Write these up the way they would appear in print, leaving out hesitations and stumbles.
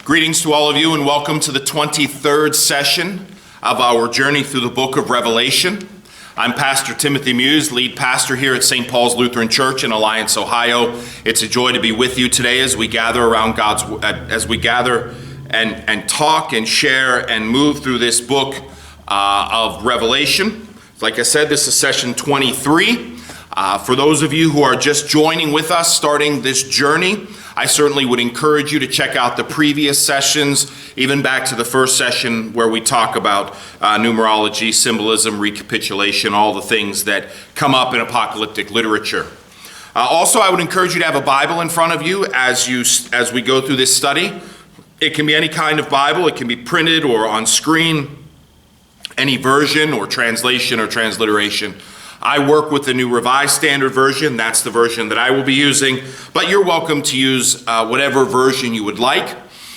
Greetings to all of you and welcome to the 23rd session of our journey through the book of Revelation. I'm Pastor Timothy Muse, lead pastor here at St. Paul's Lutheran Church in Alliance, Ohio. It's a joy to be with you today as we gather around and talk and share and move through this book of Revelation. Like I said, this is session 23. For those of you who are just joining with us, starting this journey, I certainly would encourage you to check out the previous sessions, even back to the first session where we talk about numerology, symbolism, recapitulation, all the things that come up in apocalyptic literature. Also, I would encourage you to have a Bible in front of you as we go through this study. It can be any kind of Bible. It can be printed or on screen, any version or translation or transliteration. I work with the New Revised Standard Version. That's the version that I will be using, but you're welcome to use whatever version you would like.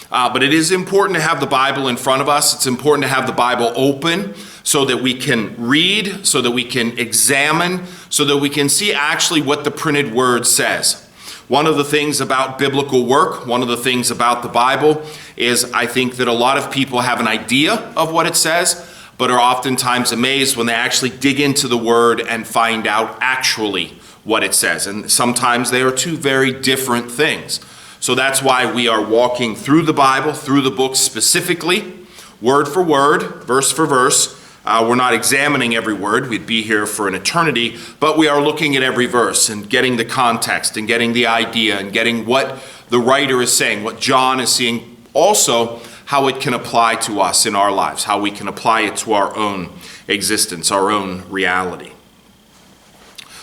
But it is important to have the Bible in front of us. It's important to have the Bible open so that we can read, so that we can examine, so that we can see actually what the printed word says. One of the things about biblical work, one of the things about the Bible is I think that a lot of people have an idea of what it says, but are oftentimes amazed when they actually dig into the word and find out actually what it says. And sometimes they are two very different things. So that's why we are walking through the Bible, through the book specifically, word for word, verse for verse. We're not examining every word. We'd be here for an eternity, but we are looking at every verse and getting the context and getting the idea and getting what the writer is saying, what John is seeing, also how it can apply to us in our lives, how we can apply it to our own existence, our own reality.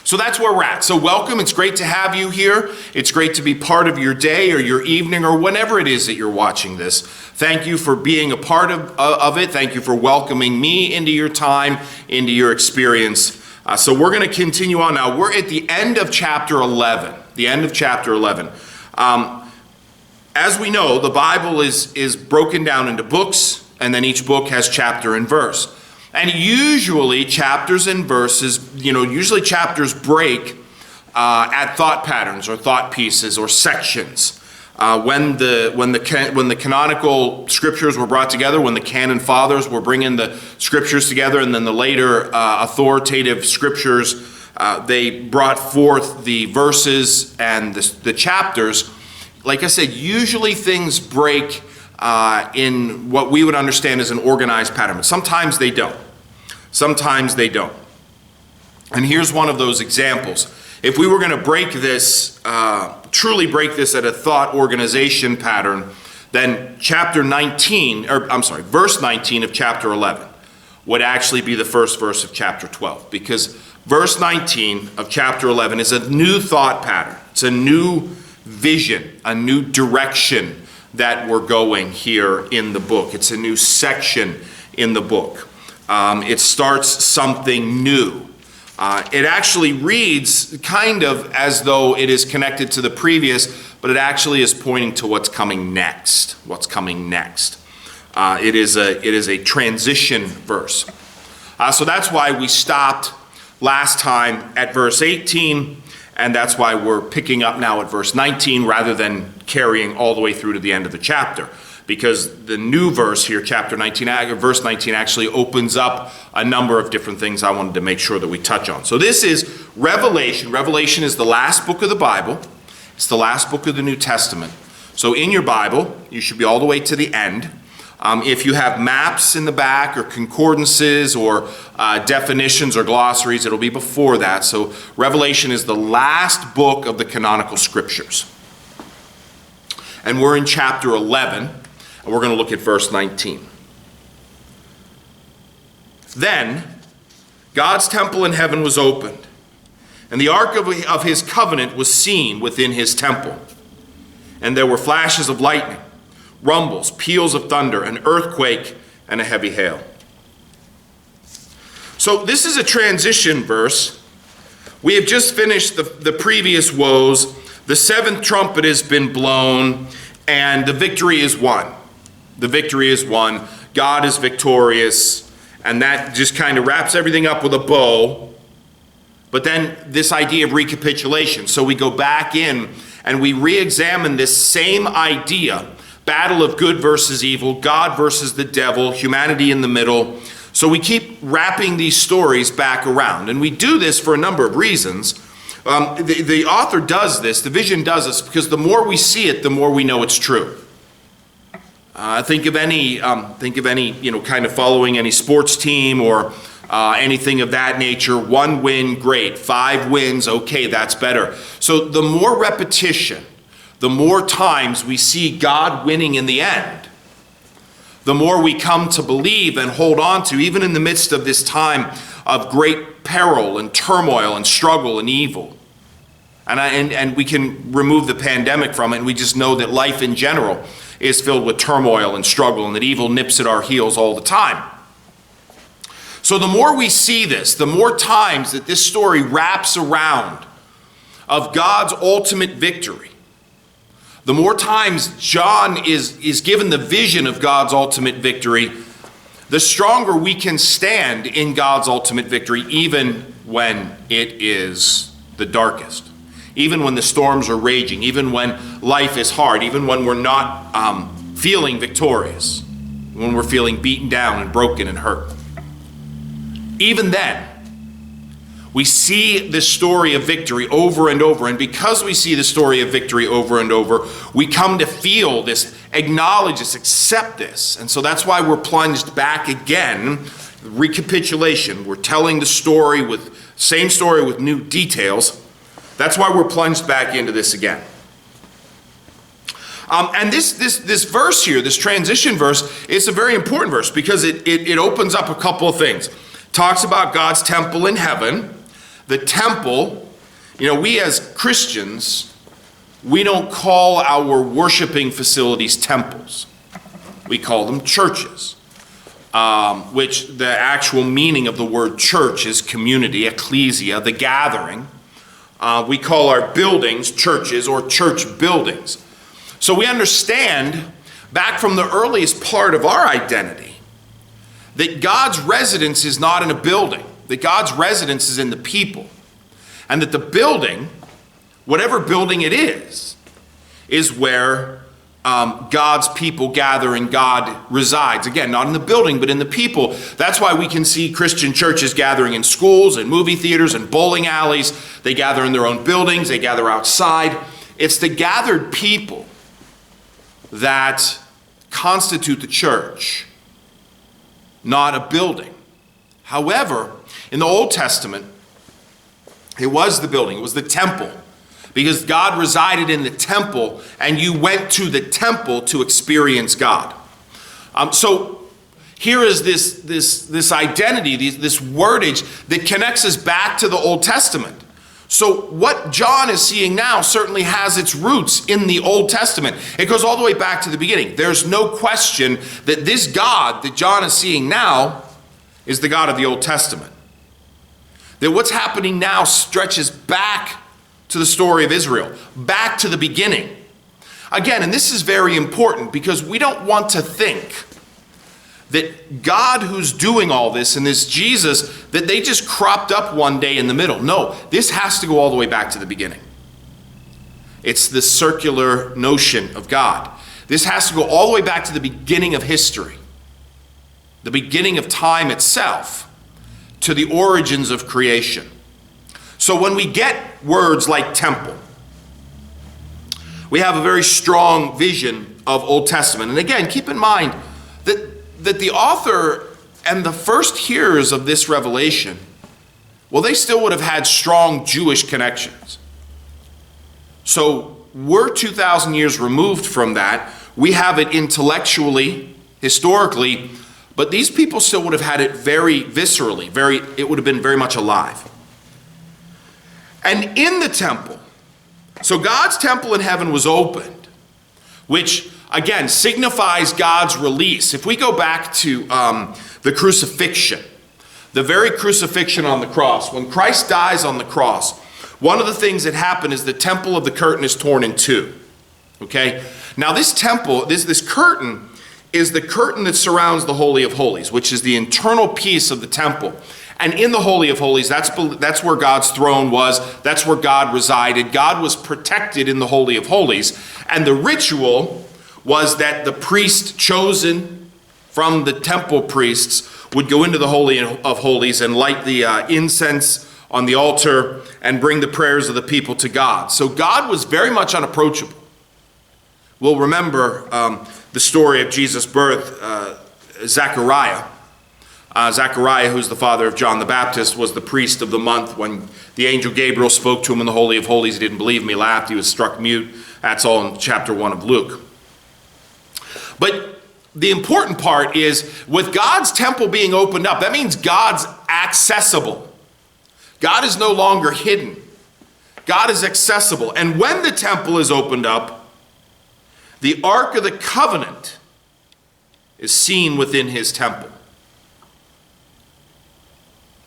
So that's where we're at. So welcome. It's great to have you here. It's great to be part of your day or your evening or whenever it is that you're watching this. Thank you for being a part of it. Thank you for welcoming me into your time, into your experience. So we're going to continue on now. We're at the end of chapter 11. The end of chapter 11. As we know, the Bible is broken down into books, and then each book has chapter and verse. And usually chapters and verses, usually chapters break at thought patterns or thought pieces or sections. When the canonical scriptures were brought together, when the canon fathers were bringing the scriptures together, and then the later authoritative scriptures, they brought forth the verses and the chapters. Like I said, usually things break in what we would understand as an organized pattern. But sometimes they don't. Sometimes they don't. And here's one of those examples. If we were going to break this, truly break this at a thought organization pattern, then verse 19 of chapter 11 would actually be the first verse of chapter 12. Because verse 19 of chapter 11 is a new thought pattern. It's a new vision, a new direction that we're going here in the book. It's a new section in the book. It starts something new. It actually reads kind of as though it is connected to the previous, but it actually is pointing to what's coming next. What's coming next. It is a transition verse. So that's why we stopped last time at verse 18. And that's why we're picking up now at verse 19 rather than carrying all the way through to the end of the chapter. Because the new verse here, verse 19, actually opens up a number of different things I wanted to make sure that we touch on. So this is Revelation. Revelation is the last book of the Bible. It's the last book of the New Testament. So in your Bible, you should be all the way to the end. If you have maps in the back or concordances or definitions or glossaries, it'll be before that. So Revelation is the last book of the canonical scriptures. And we're in chapter 11, and we're going to look at verse 19. Then God's temple in heaven was opened, and the ark of his covenant was seen within his temple. And there were flashes of lightning, rumbles, peals of thunder, an earthquake, and a heavy hail. So this is a transition verse. We have just finished the previous woes. The seventh trumpet has been blown, and the victory is won. The victory is won. God is victorious, and that just kind of wraps everything up with a bow. But then this idea of recapitulation. So we go back in and we re-examine this same idea battle of good versus evil, God versus the devil, humanity in the middle. So we keep wrapping these stories back around. And we do this for a number of reasons. The author does this, the vision does this, because the more we see it, the more we know it's true. Think of any, kind of following any sports team or anything of that nature. 1 win, great. 5 wins, okay, that's better. So the more repetition, the more times we see God winning in the end, the more we come to believe and hold on to, even in the midst of this time of great peril and turmoil and struggle and evil. And we can remove the pandemic from it, and we just know that life in general is filled with turmoil and struggle, and that evil nips at our heels all the time. So the more we see this, the more times that this story wraps around of God's ultimate victory, the more times John is given the vision of God's ultimate victory, the stronger we can stand in God's ultimate victory, even when it is the darkest, even when the storms are raging, even when life is hard, even when we're not feeling victorious, when we're feeling beaten down and broken and hurt. Even then, we see this story of victory over and over, and because we see the story of victory over and over, we come to feel this, acknowledge this, accept this. And so that's why we're plunged back again. Recapitulation. We're telling the same story with new details. That's why we're plunged back into this again. And this verse here, this transition verse, is a very important verse because it opens up a couple of things. Talks about God's temple in heaven. The temple, we as Christians, we don't call our worshiping facilities temples. We call them churches, which the actual meaning of the word church is community, ecclesia, the gathering. We call our buildings churches or church buildings. So we understand back from the earliest part of our identity that God's residence is not in a building, that God's residence is in the people, and that the building, whatever building it is where God's people gather and God resides. Again, not in the building, but in the people. That's why we can see Christian churches gathering in schools and movie theaters and bowling alleys. They gather in their own buildings. They gather outside. It's the gathered people that constitute the church, not a building. However, in the Old Testament, it was the building. It was the temple. Because God resided in the temple, and you went to the temple to experience God. So here is this identity, this wordage that connects us back to the Old Testament. So what John is seeing now certainly has its roots in the Old Testament. It goes all the way back to the beginning. There's no question that this God that John is seeing now is the God of the Old Testament. That what's happening now stretches back to the story of Israel, back to the beginning. Again, and this is very important because we don't want to think that God who's doing all this and this Jesus, that they just cropped up one day in the middle. No, this has to go all the way back to the beginning. It's the circular notion of God. This has to go all the way back to the beginning of history, the beginning of time itself, to the origins of creation. So when we get words like temple, we have a very strong vision of Old Testament. And again, keep in mind that the author and the first hearers of this revelation, well, they still would have had strong Jewish connections. So we're 2,000 years removed from that. We have it intellectually, historically, but these people still would have had it very viscerally, it would have been very much alive. And in the temple, so God's temple in heaven was opened, which again signifies God's release. If we go back to the crucifixion, the very crucifixion on the cross, when Christ dies on the cross, one of the things that happened is the temple of the curtain is torn in two. Okay? Now this temple, this curtain is the curtain that surrounds the Holy of Holies, which is the internal piece of the temple. And in the Holy of Holies, that's where God's throne was. That's where God resided. God was protected in the Holy of Holies. And the ritual was that the priest chosen from the temple priests would go into the Holy of Holies and light the incense on the altar and bring the prayers of the people to God. So God was very much unapproachable. We'll remember the story of Jesus' birth. Zechariah, who's the father of John the Baptist, was the priest of the month. When the angel Gabriel spoke to him in the Holy of Holies, he didn't believe him, he laughed, he was struck mute. That's all in chapter 1 of Luke. But the important part is, with God's temple being opened up, that means God's accessible. God is no longer hidden. God is accessible. And when the temple is opened up, the Ark of the Covenant is seen within his temple.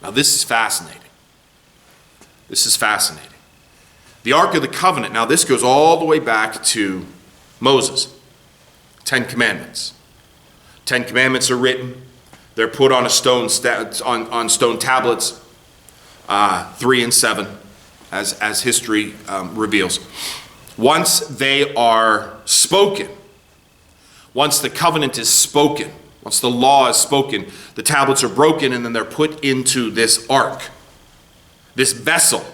Now this is fascinating. This is fascinating. The Ark of the Covenant, now this goes all the way back to Moses. 10 Commandments. 10 Commandments are written. They're put on a stone on stone tablets, 3 and 7, as history reveals. Once they are spoken, once the covenant is spoken, once the law is spoken, the tablets are broken and then they're put into this ark, this vessel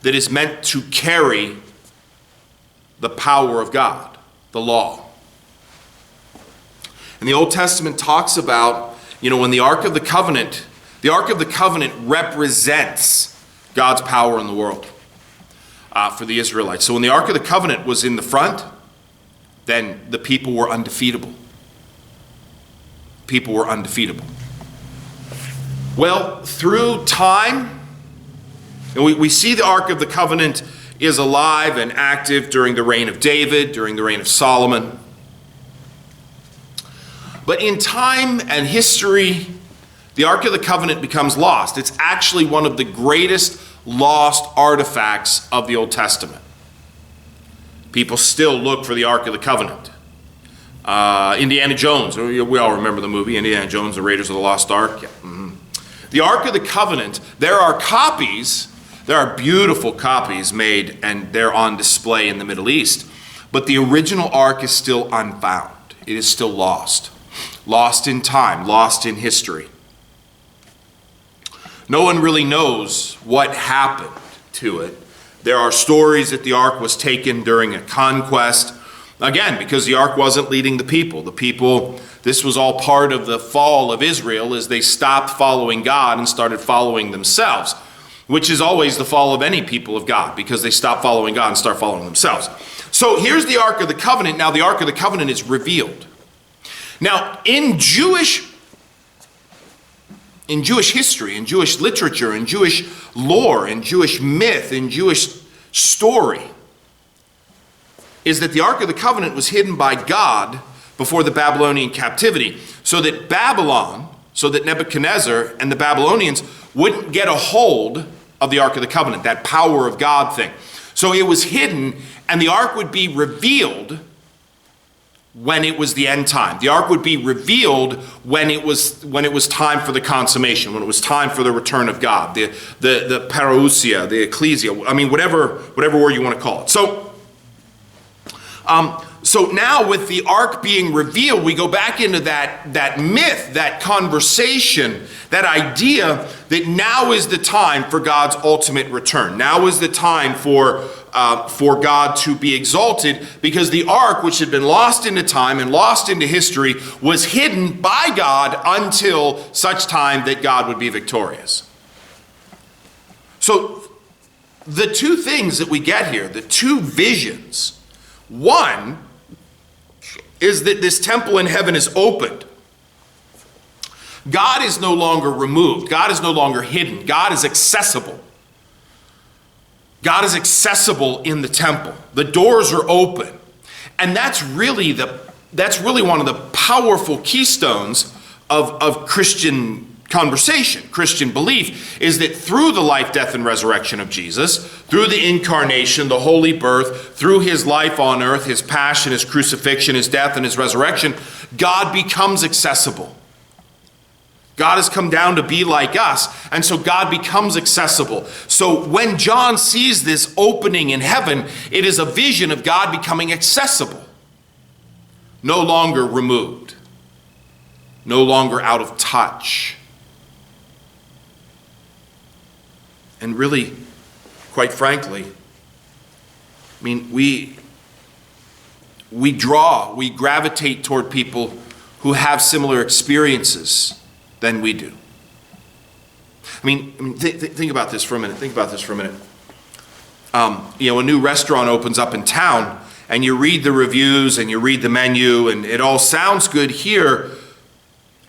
that is meant to carry the power of God, the law. And the Old Testament talks about, when the Ark of the Covenant represents God's power in the world for the Israelites. So when the Ark of the Covenant was in the front, then the people were undefeatable. People were undefeatable. Well, through time, and we see the Ark of the Covenant is alive and active during the reign of David, during the reign of Solomon. But in time and history, the Ark of the Covenant becomes lost. It's actually one of the greatest lost artifacts of the Old Testament. People still look for the Ark of the Covenant. Indiana Jones, we all remember the movie, Indiana Jones, the Raiders of the Lost Ark. Yeah. Mm-hmm. The Ark of the Covenant, there are beautiful copies made, and they're on display in the Middle East. But the original Ark is still unfound. It is still lost. Lost in time, lost in history. No one really knows what happened to it. There are stories that the ark was taken during a conquest. Again, because the ark wasn't leading the people. This was all part of the fall of Israel as they stopped following God and started following themselves, which is always the fall of any people of God, because they stop following God and start following themselves. So here's the Ark of the Covenant. Now the Ark of the Covenant is revealed. Now, in Jewish history, in Jewish literature, in Jewish lore, in Jewish myth, in Jewish story, is that the Ark of the Covenant was hidden by God before the Babylonian captivity, so that Nebuchadnezzar and the Babylonians wouldn't get a hold of the Ark of the Covenant, that power of God thing. So it was hidden, and the Ark would be revealed when it was the end time. The ark would be revealed when it was time for the consummation, when it was time for the return of God, the parousia, the ecclesia, whatever word you want to call it. So now with the ark being revealed, we go back into that myth, that conversation, that idea that now is the time for God's ultimate return. Now is the time for God to be exalted, because the ark, which had been lost into time and lost into history, was hidden by God until such time that God would be victorious. So the two things that we get here, the two visions, one is that this temple in heaven is opened. God is no longer removed. God is no longer hidden. God is accessible. God is accessible in the temple. The doors are open. And that's really one of the powerful keystones of Christian conversation, Christian belief, is that through the life, death, and resurrection of Jesus, through the incarnation, the holy birth, through his life on earth, his passion, his crucifixion, his death, and his resurrection, God becomes accessible. God has come down to be like us, and so God becomes accessible. So when John sees this opening in heaven, it is a vision of God becoming accessible. no longer removed, no longer out of touch. And really, quite frankly, I mean, we gravitate toward people who have similar experiences than we do. Think about this for a minute. A new restaurant opens up in town, and you read the reviews and you read the menu, and it all sounds good here,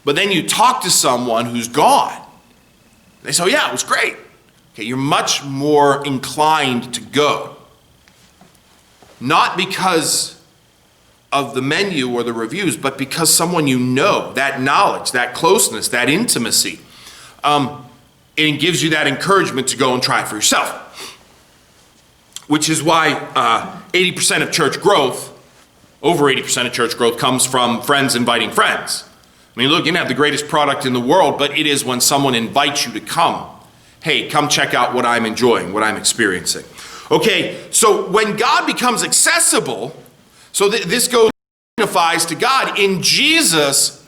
but then you talk to someone who's gone. They say, oh yeah, it was great. Okay, you're much more inclined to go. Not because of the menu or the reviews, but because someone you know, that knowledge, that closeness, that intimacy, it gives you that encouragement to go and try it for yourself. Which is why 80% of church growth, over 80% of church growth, comes from friends inviting friends. I mean, look, you can have the greatest product in the world, but it is when someone invites you to come. Hey, come check out what I'm enjoying, what I'm experiencing. Okay, so when God becomes accessible, so this goes signifies to God. In Jesus,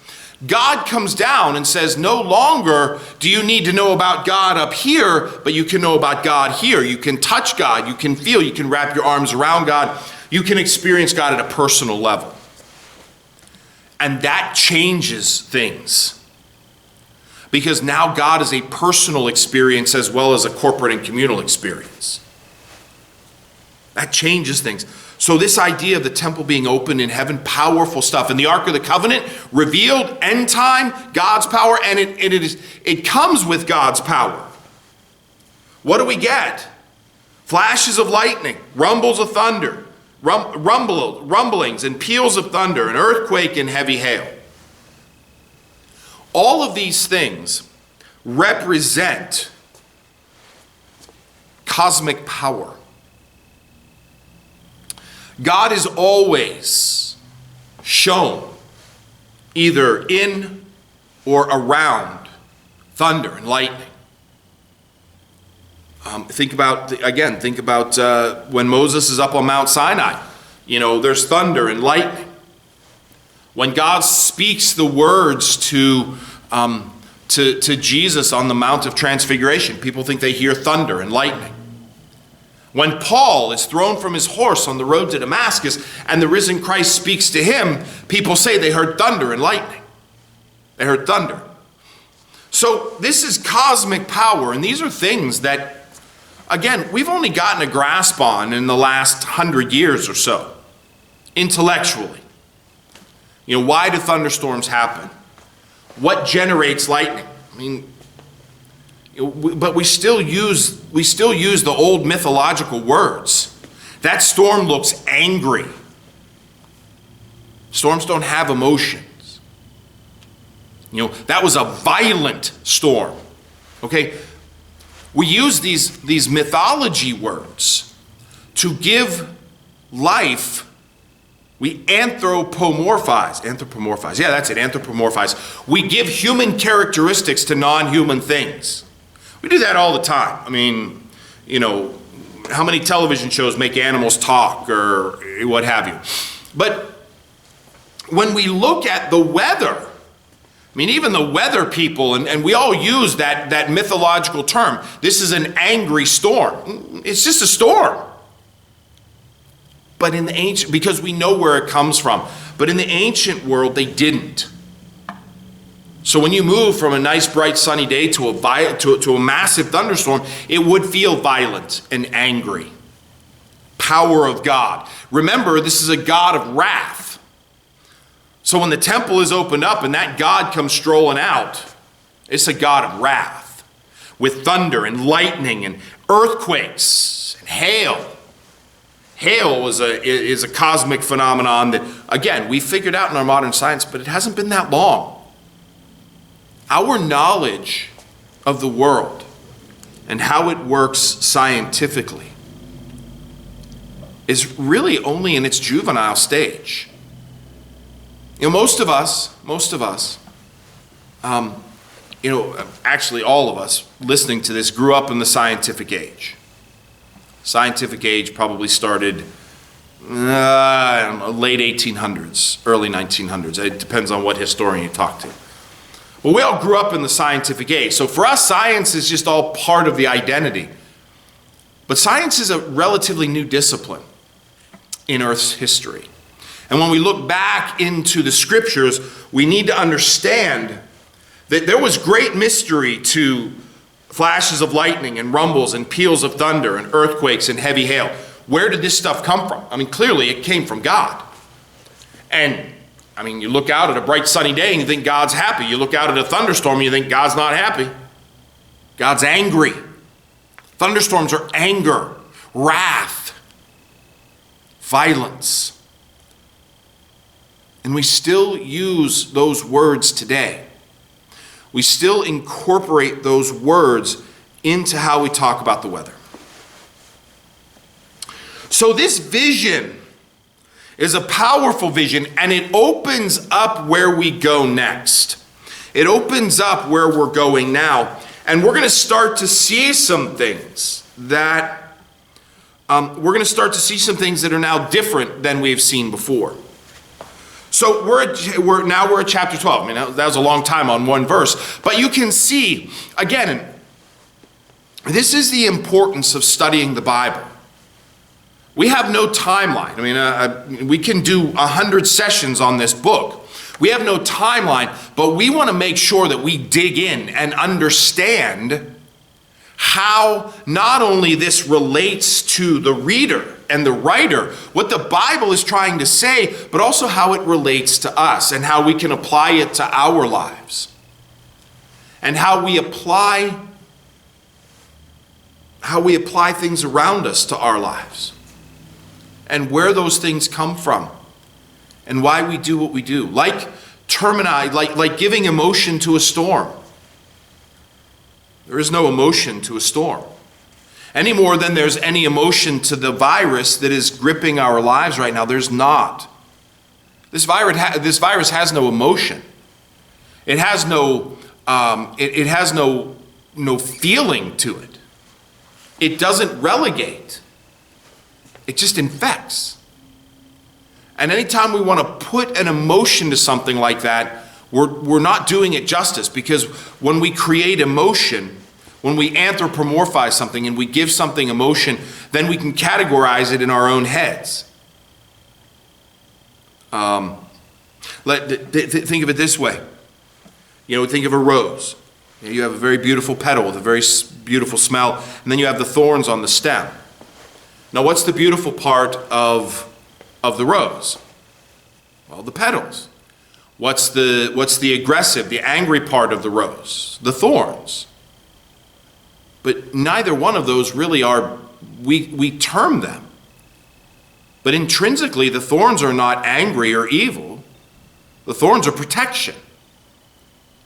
God comes down and says, no longer do you need to know about God up here, but you can know about God here. You can touch God, you can feel, you can wrap your arms around God, you can experience God at a personal level. And that changes things. Because now God is a personal experience as well as a corporate and communal experience. That changes things. So this idea of the temple being open in heaven, powerful stuff. And the Ark of the Covenant revealed end time, God's power, and it comes with God's power. What do we get? Flashes of lightning, rumbles of thunder, rumblings and peals of thunder, an earthquake and heavy hail. All of these things represent cosmic power. God is always shown either in or around thunder and lightning. Think about when Moses is up on Mount Sinai. There's thunder and lightning. When God speaks the words to Jesus on the Mount of Transfiguration, people think they hear thunder and lightning. When Paul is thrown from his horse on the road to Damascus and the risen Christ speaks to him, people say they heard thunder and lightning. They heard thunder. So this is cosmic power, and these are things that, again, we've only gotten a grasp on in the last 100 years or so, intellectually. Why do thunderstorms happen? What generates lightning? But we still use the old mythological words. That storm looks angry. Storms don't have emotions. That was a violent storm. Okay? We use these mythology words to give life. We anthropomorphize. Yeah, that's it, anthropomorphize. We give human characteristics to non-human things. We do that all the time. How many television shows make animals talk or what have you? But when we look at the weather, even the weather people, and we all use that mythological term. This is an angry storm. It's just a storm. But in the ancient, because we know where it comes from, but in the ancient world, they didn't. So when you move from a nice, bright, sunny day to a massive thunderstorm, it would feel violent and angry. Power of God. Remember, this is a God of wrath. So when the temple is opened up and that God comes strolling out, it's a God of wrath with thunder and lightning and earthquakes and hail. Hail is a cosmic phenomenon that, again, we figured out in our modern science, but it hasn't been that long. Our knowledge of the world and how it works scientifically is really only in its juvenile stage. Most of us, actually all of us listening to this grew up in the scientific age. Scientific age probably started late 1800s, early 1900s. It depends on what historian you talk to. Well, we all grew up in the scientific age. So for us, science is just all part of the identity. But science is a relatively new discipline in Earth's history. And when we look back into the scriptures, we need to understand that there was great mystery to flashes of lightning and rumbles and peals of thunder and earthquakes and heavy hail. Where did this stuff come from? I mean, clearly it came from God. And I mean, you look out at a bright sunny day and you think God's happy. You look out at a thunderstorm and you think God's not happy. God's angry. Thunderstorms are anger, wrath, violence. And we still use those words today. We still incorporate those words into how we talk about the weather. So this vision is a powerful vision, and it opens up where we go next. It opens up where we're going now, and we're going to start to see some things that that are now different than we've seen before. So we're at chapter 12. I mean, that was a long time on one verse, but you can see again. This is the importance of studying the Bible. We have no timeline. I mean, we can do 100 sessions on this book. We have no timeline, but we want to make sure that we dig in and understand how not only this relates to the reader and the writer, what the Bible is trying to say, but also how it relates to us and how we can apply it to our lives. And how we apply things around us to our lives. And where those things come from, and why we do what we do. Like giving emotion to a storm. There is no emotion to a storm, any more than there's any emotion to the virus that is gripping our lives right now. There's not. This virus has no emotion. It has no. It has no feeling to it. It doesn't relegate. It just infects. And anytime we want to put an emotion to something like that, we're not doing it justice, because when we create emotion, when we anthropomorphize something and we give something emotion, then we can categorize it in our own heads. Think of it this way. Think of a rose. You have a very beautiful petal with a very beautiful smell, and then you have the thorns on the stem. Now, what's the beautiful part of the rose? Well, the petals. What's the aggressive, the angry part of the rose? The thorns. But neither one of those really are, we term them. But intrinsically, the thorns are not angry or evil. The thorns are protection.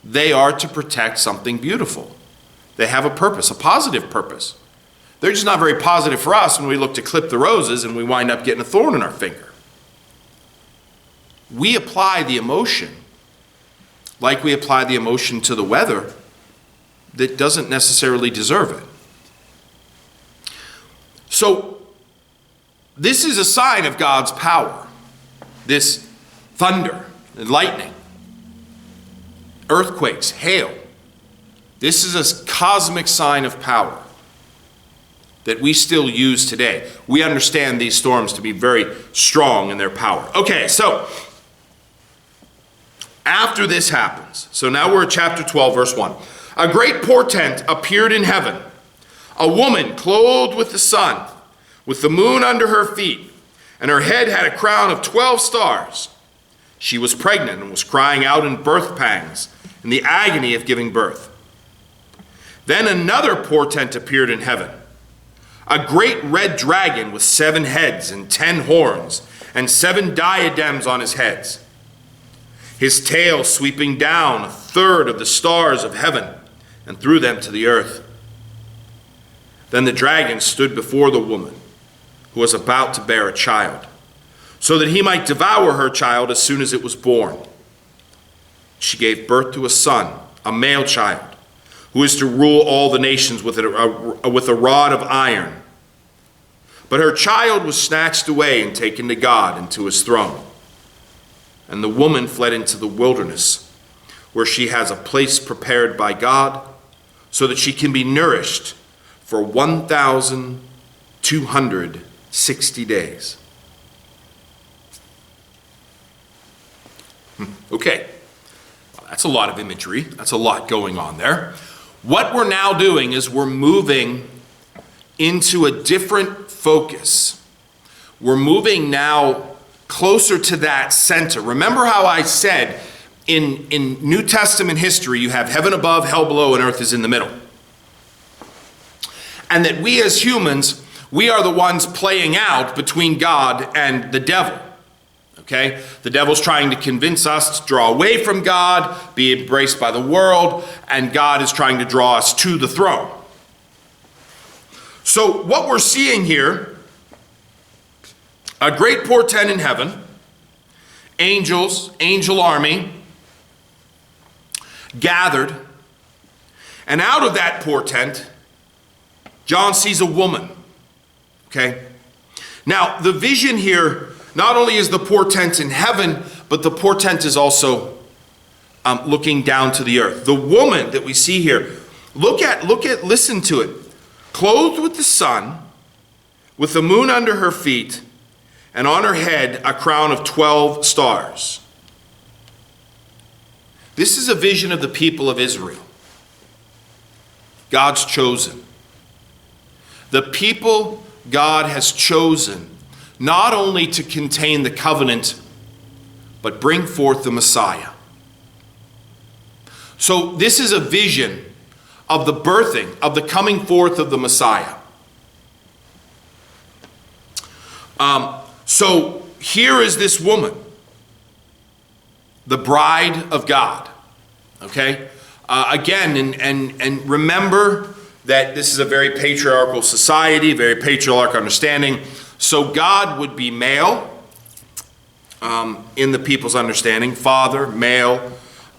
They are to protect something beautiful. They have a purpose, a positive purpose. They're just not very positive for us when we look to clip the roses and we wind up getting a thorn in our finger. We apply the emotion like we apply the emotion to the weather that doesn't necessarily deserve it. So this is a sign of God's power. This thunder and lightning, earthquakes, hail. This is a cosmic sign of power that we still use today. We understand these storms to be very strong in their power. Okay, so after this happens, so now we're at chapter 12, verse 1. A great portent appeared in heaven, a woman clothed with the sun, with the moon under her feet, and her head had a crown of 12 stars. She was pregnant and was crying out in birth pangs, in the agony of giving birth. Then another portent appeared in heaven, a great red dragon with 7 heads and 10 horns, and 7 diadems on his heads. His tail sweeping down 1/3 of the stars of heaven, and threw them to the earth. Then the dragon stood before the woman, who was about to bear a child, so that he might devour her child as soon as it was born. She gave birth to a son, a male child, who is to rule all the nations with a rod of iron. But her child was snatched away and taken to God and to his throne. And the woman fled into the wilderness, where she has a place prepared by God, so that she can be nourished for 1,260 days. Okay, well, that's a lot of imagery. That's a lot going on there. What we're now doing is we're moving into a different focus. We're moving now closer to that center. Remember how I said in New Testament history, you have heaven above, hell below, and earth is in the middle. And that we as humans, we are the ones playing out between God and the devil. Okay? The devil's trying to convince us to draw away from God, be embraced by the world, and God is trying to draw us to the throne. So what we're seeing here, a great portent in heaven, angels, angel army, gathered, and out of that portent, John sees a woman. Okay? Now, the vision here, not only is the portent in heaven, but the portent is also looking down to the earth. The woman that we see here, listen to it. Clothed with the sun, with the moon under her feet, and on her head a crown of 12 stars. This is a vision of the people of Israel. God's chosen. The people God has chosen not only to contain the covenant, but bring forth the Messiah. So this is a vision of the birthing, of the coming forth of the Messiah. So here is this woman, the bride of God. Okay? Again, and remember that this is a very patriarchal society, very patriarchal understanding. So God would be male in the people's understanding, father, male.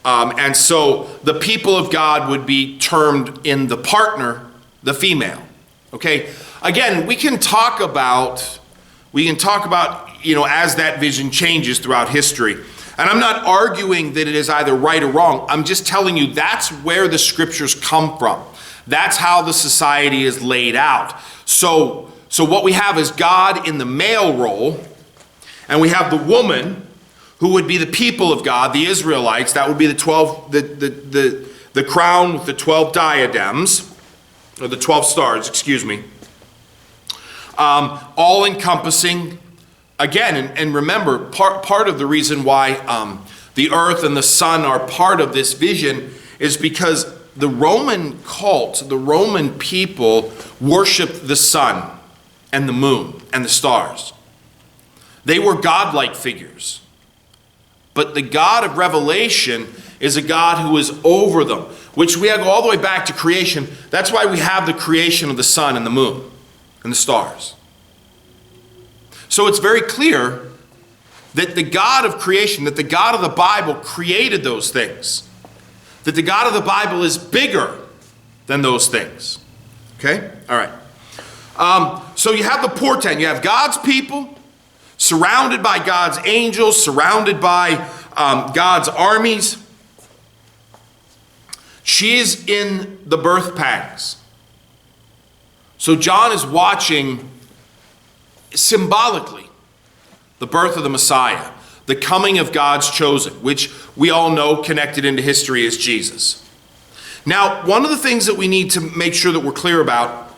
And so the people of God would be termed in the partner, the female. Okay? Again, we can talk about, as that vision changes throughout history. And I'm not arguing that it is either right or wrong. I'm just telling you that's where the scriptures come from. That's how the society is laid out. So what we have is God in the male role, and we have the woman who would be the people of God, the Israelites. That would be the crown with the 12 diadems, or the 12 stars, excuse me. All encompassing, again, and remember, part of the reason why the earth and the sun are part of this vision is because the Roman cult, the Roman people worshiped the sun and the moon and the stars. They were godlike figures. But the God of Revelation is a God who is over them, which we have all the way back to creation. That's why we have the creation of the sun and the moon and the stars. So it's very clear that the God of creation, that the God of the Bible created those things. That the God of the Bible is bigger than those things. Okay? All right. So you have the portent. You have God's people surrounded by God's angels, surrounded by God's armies. She is in the birth pangs. So John is watching symbolically the birth of the Messiah, the coming of God's chosen, which we all know connected into history is Jesus. Now, one of the things that we need to make sure that we're clear about,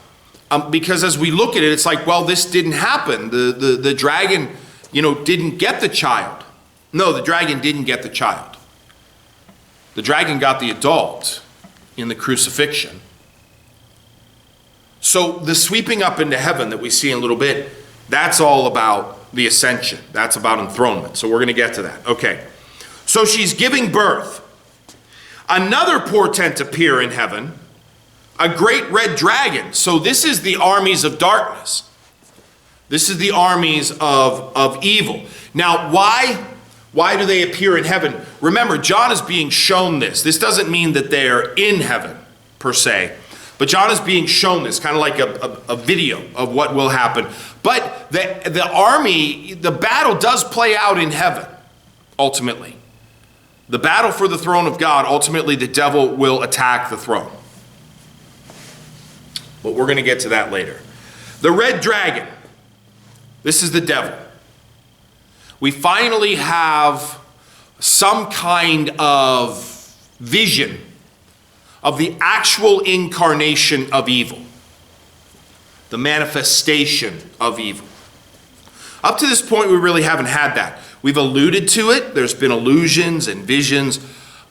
because as we look at it, it's like, well, this didn't happen. The dragon, didn't get the child. No, the dragon didn't get the child. The dragon got the adult in the crucifixion. So the sweeping up into heaven that we see in a little bit, that's all about the ascension. That's about enthronement. So we're going to get to that. Okay. So she's giving birth. Another portent appear in heaven, a great red dragon. So this is the armies of darkness. This is the armies of evil. Now, why do they appear in heaven? Remember, John is being shown this. This doesn't mean that they're in heaven, per se. But John is being shown this, kind of like a video of what will happen. But the army, the battle does play out in heaven, ultimately. The battle for the throne of God, ultimately the devil will attack the throne. But we're going to get to that later. The red dragon, this is the devil. We finally have some kind of vision of the actual incarnation of evil, the manifestation of evil. Up to this point, we really haven't had that. We've alluded to it. There's been allusions and visions.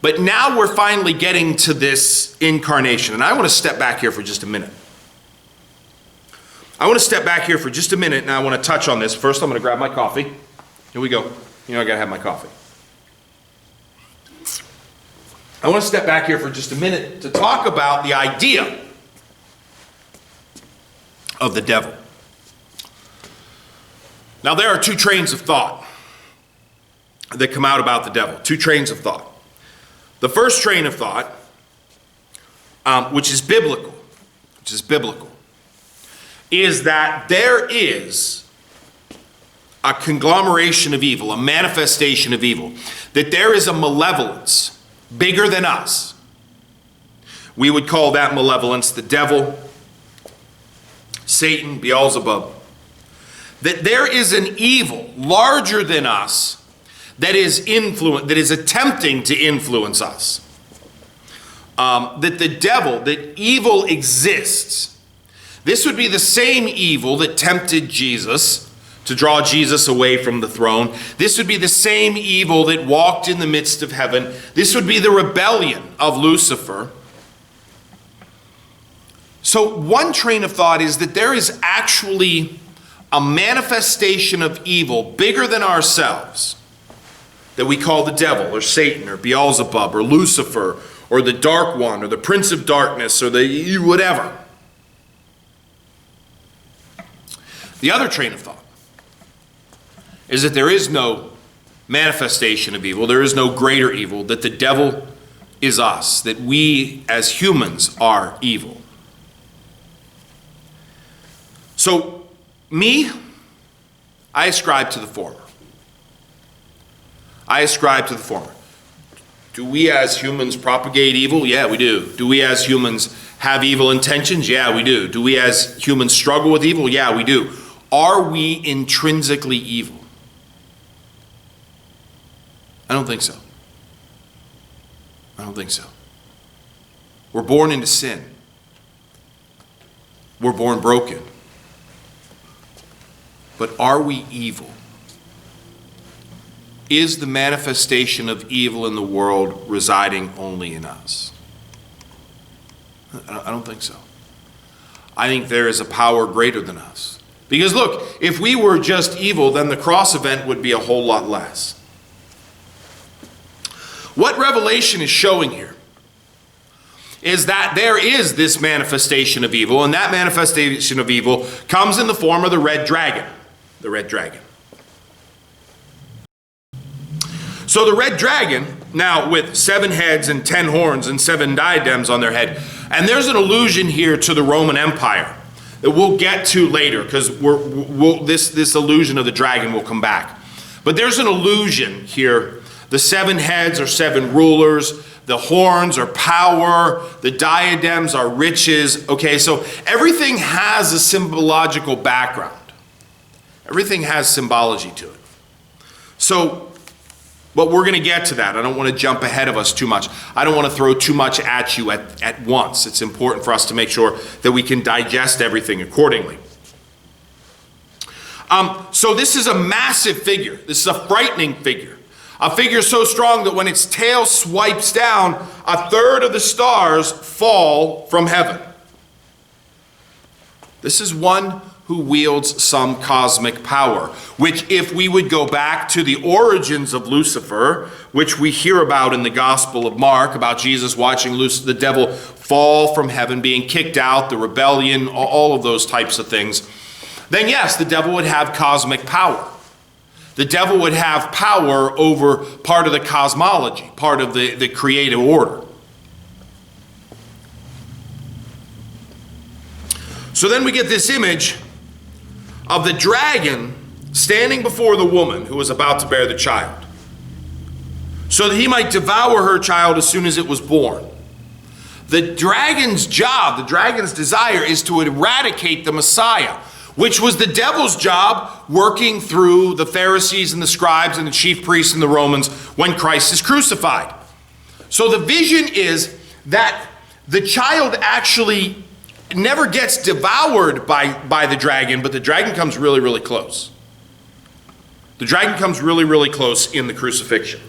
But now we're finally getting to this incarnation. And I want to step back here for just a minute. And I want to touch on this. First, I'm going to grab my coffee. Here we go. You know I got to have my coffee. I want to step back here for just a minute to talk about the idea of the devil. Now, there are two trains of thought that come out about the devil. Two trains of thought. The first train of thought, which is biblical, is that there is a conglomeration of evil, a manifestation of evil, that there is a malevolence bigger than us. We would call that malevolence the devil, Satan, Beelzebub. That there is an evil larger than us that is attempting to influence us. That evil exists. This would be the same evil that tempted Jesus to draw Jesus away from the throne. This would be the same evil that walked in the midst of heaven. This would be the rebellion of Lucifer. So one train of thought is that there is actually a manifestation of evil bigger than ourselves that we call the devil or Satan or Beelzebub or Lucifer or the dark one or the prince of darkness or the whatever. The other train of thought is that there is no manifestation of evil, there is no greater evil, that the devil is us, that we as humans are evil. So, I ascribe to the former. Do we as humans propagate evil? Yeah, we do. Do we as humans have evil intentions? Yeah, we do. Do we as humans struggle with evil? Yeah, we do. Are we intrinsically evil? I don't think so. We're born into sin. We're born broken. But are we evil? Is the manifestation of evil in the world residing only in us? I don't think so. I think there is a power greater than us. Because look, if we were just evil, then the cross event would be a whole lot less. What Revelation is showing here is that there is this manifestation of evil, and that manifestation of evil comes in the form of the red dragon. The red dragon. So the red dragon, now with 7 heads and 10 horns and 7 diadems on their head, and there's an allusion here to the Roman Empire that we'll get to later, because this allusion of the dragon will come back. But there's an allusion here. The 7 heads are 7 rulers. The horns are power. The diadems are riches. Okay, so everything has a symbological background. Everything has symbology to it. So, but we're going to get to that. I don't want to jump ahead of us too much. I don't want to throw too much at you at once. It's important for us to make sure that we can digest everything accordingly. So this is a massive figure. This is a frightening figure. A figure so strong that when its tail swipes down, 1/3 of the stars fall from heaven. This is one who wields some cosmic power, which if we would go back to the origins of Lucifer, which we hear about in the Gospel of Mark, about Jesus watching the devil fall from heaven, being kicked out, the rebellion, all of those types of things, then yes, the devil would have cosmic power. The devil would have power over part of the cosmology, part of the creative order. So then we get this image of the dragon standing before the woman who was about to bear the child, so that he might devour her child as soon as it was born. The dragon's job, the dragon's desire, is to eradicate the Messiah, which was the devil's job working through the Pharisees and the scribes and the chief priests and the Romans when Christ is crucified. So the vision is that the child actually never gets devoured by the dragon, but the dragon comes really, really close. The dragon comes really, really close in the crucifixion.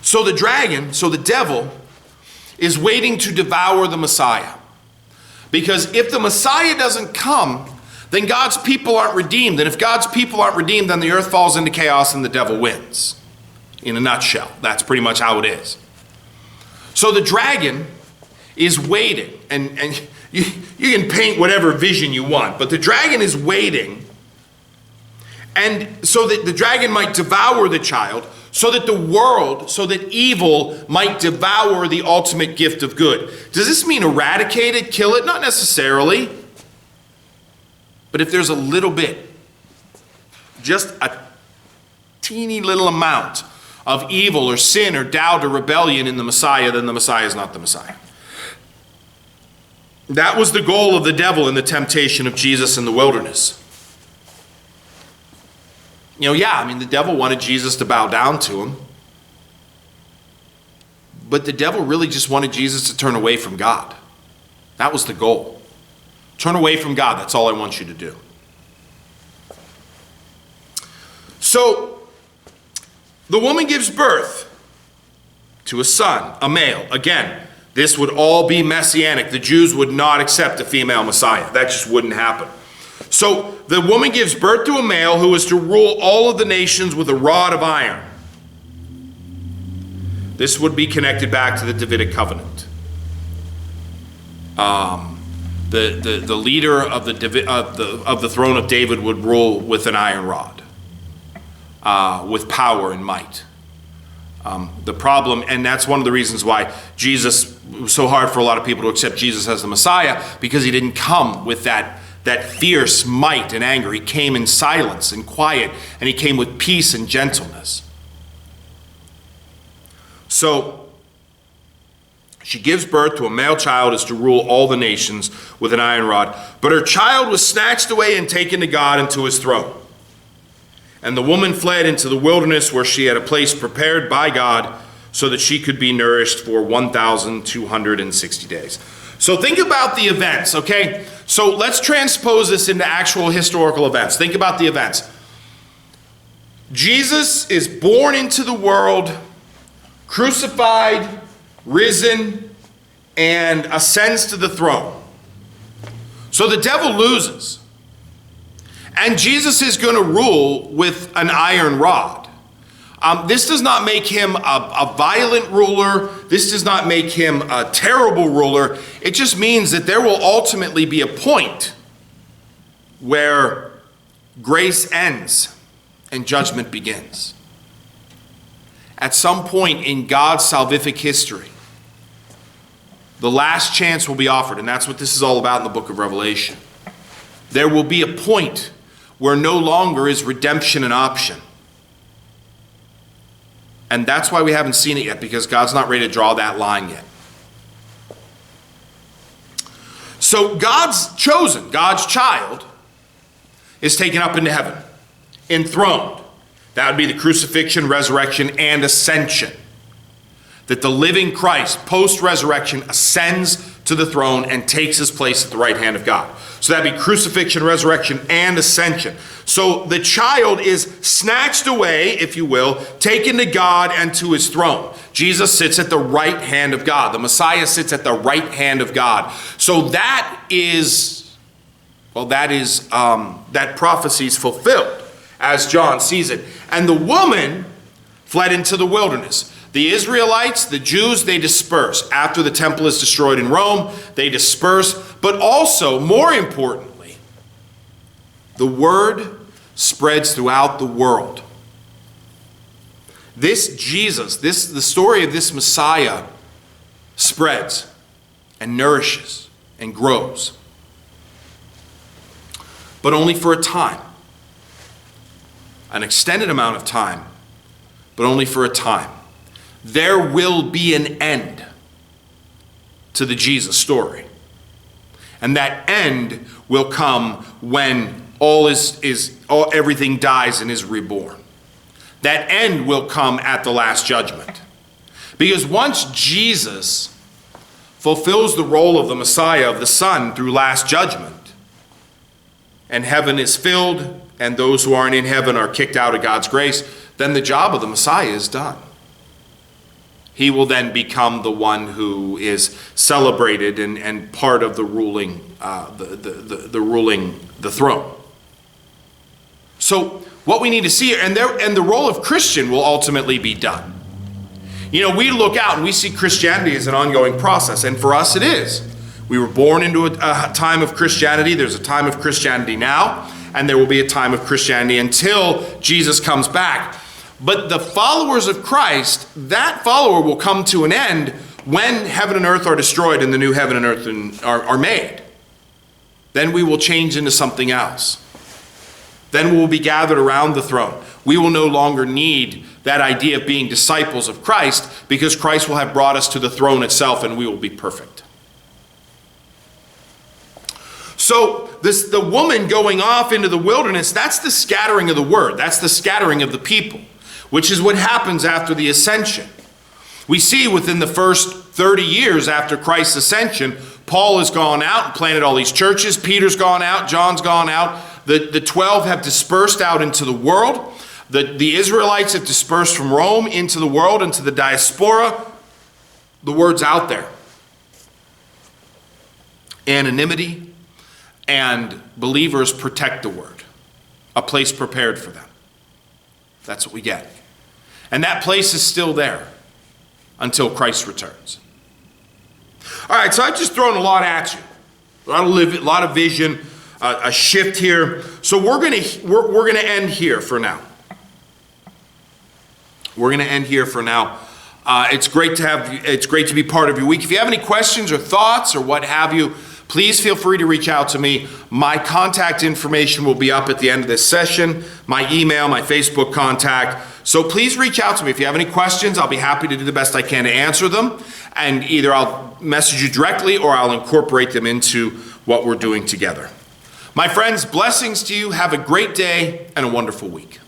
So the devil, is waiting to devour the Messiah. Because if the Messiah doesn't come, then God's people aren't redeemed. And if God's people aren't redeemed, then the earth falls into chaos and the devil wins. In a nutshell, that's pretty much how it is. So the dragon is waiting. And you can paint whatever vision you want, but the dragon is waiting. And so that the dragon might devour the child, so that evil might devour the ultimate gift of good. Does this mean eradicate it, kill it? Not necessarily. But if there's a little bit, just a teeny little amount of evil or sin or doubt or rebellion in the Messiah, then the Messiah is not the Messiah. That was the goal of the devil in the temptation of Jesus in the wilderness. The devil wanted Jesus to bow down to him. But the devil really just wanted Jesus to turn away from God. That was the goal. Turn away from God, that's all I want you to do. So, the woman gives birth to a son, a male. Again, this would all be messianic. The Jews would not accept a female Messiah. That just wouldn't happen. So the woman gives birth to a male who is to rule all of the nations with a rod of iron. This would be connected back to the Davidic covenant. The leader of the throne of David would rule with an iron rod, with power and might. The problem, and that's one of the reasons why it was so hard for a lot of people to accept Jesus as the Messiah, because he didn't come with that fierce might and anger. He came in silence and quiet, and he came with peace and gentleness. So she gives birth to a male child, is to rule all the nations with an iron rod. But her child was snatched away and taken to God and to his throne. And the woman fled into the wilderness, where she had a place prepared by God so that she could be nourished for 1,260 days. So think about the events, okay? So let's transpose this into actual historical events. Think about the events. Jesus is born into the world, crucified, risen, and ascends to the throne. So the devil loses. And Jesus is going to rule with an iron rod. This does not make him a violent ruler. This does not make him a terrible ruler. It just means that there will ultimately be a point where grace ends and judgment begins. At some point in God's salvific history, the last chance will be offered, and that's what this is all about in the book of Revelation. There will be a point where no longer is redemption an option. And that's why we haven't seen it yet, because God's not ready to draw that line yet. So God's chosen, God's child, is taken up into heaven, enthroned. That would be the crucifixion, resurrection, and ascension. That the living Christ, post-resurrection, ascends to the throne and takes his place at the right hand of God. So that'd be crucifixion, resurrection, and ascension. So the child is snatched away, if you will, taken to God and to his throne. Jesus sits at the right hand of God. The Messiah sits at the right hand of God. So that prophecy is fulfilled as John sees it. And the woman fled into the wilderness. The Israelites, the Jews, they disperse. After the temple is destroyed in Rome, they disperse. But also, more importantly, the word spreads throughout the world. This Jesus, the story of this Messiah spreads and nourishes and grows. but only for a time. An extended amount of time, but only for a time. There will be an end to the Jesus story. And that end will come when everything dies and is reborn. That end will come at the last judgment. Because once Jesus fulfills the role of the Messiah, of the Son, through last judgment, and heaven is filled, and those who aren't in heaven are kicked out of God's grace, then the job of the Messiah is done. He will then become the one who is celebrated and part of the ruling, the throne. So what we need to see, and the role of Christian will ultimately be done. You know, we look out and we see Christianity as an ongoing process, and for us it is. We were born into a time of Christianity. There's a time of Christianity now, and there will be a time of Christianity until Jesus comes back. But the followers of Christ, that follower will come to an end when heaven and earth are destroyed and the new heaven and earth are made. Then we will change into something else. Then we will be gathered around the throne. We will no longer need that idea of being disciples of Christ, because Christ will have brought us to the throne itself and we will be perfect. So the woman going off into the wilderness, that's the scattering of the word. That's the scattering of the people, which is what happens after the ascension. We see within the first 30 years after Christ's ascension, Paul has gone out and planted all these churches. Peter's gone out. John's gone out. The 12 have dispersed out into the world. The Israelites have dispersed from Rome into the world, into the diaspora. The word's out there. Anonymity, and believers protect the word. A place prepared for them. That's what we get. And that place is still there until Christ returns. All right, so I've just thrown a lot at you. A lot of vision, a shift here. So we're going to end here for now. We're going to end here for now. It's great to be part of your week. If you have any questions or thoughts or what have you, please feel free to reach out to me. My contact information will be up at the end of this session. My email, my Facebook contact. So please reach out to me. If you have any questions, I'll be happy to do the best I can to answer them. And either I'll message you directly or I'll incorporate them into what we're doing together. My friends, blessings to you. Have a great day and a wonderful week.